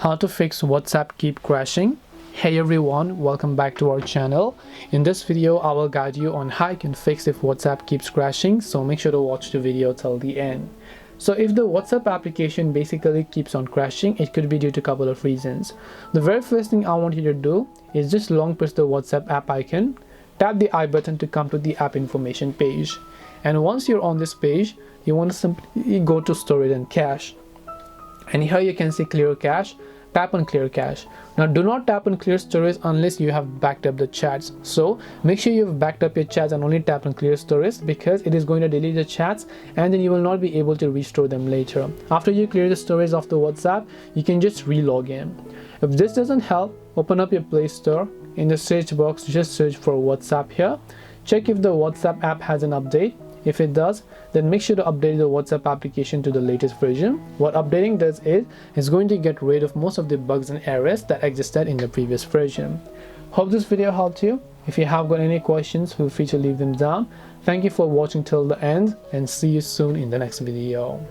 How to fix WhatsApp keep crashing. Hey everyone, welcome back to our channel. In this video I will guide you on how you can fix if WhatsApp keeps crashing, so make sure to watch the video till the end. So if the WhatsApp application basically keeps on crashing, it could be due to a couple of reasons. The very first thing I want you to do is just long press the WhatsApp app icon, tap the I button to come to the app information page, and once you're on this page you want to simply go to storage and cache, and here you can see clear cache. Tap on clear cache. Now do not tap on clear storage unless you have backed up the chats. So make sure you've backed up your chats and only tap on clear storage, because it is going to delete the chats and then you will not be able to restore them later. After you clear the storage of the WhatsApp, you can just re-log in. If this doesn't help, open up your Play Store. In the search box, just search for WhatsApp here. Check if the WhatsApp app has an update. If it does, then make sure to update the WhatsApp application to the latest version. What updating does is it's going to get rid of most of the bugs and errors that existed in the previous version. Hope this video helped you. If you have got any questions, feel free to leave them down. Thank you for watching till the end, and see you soon in the next video.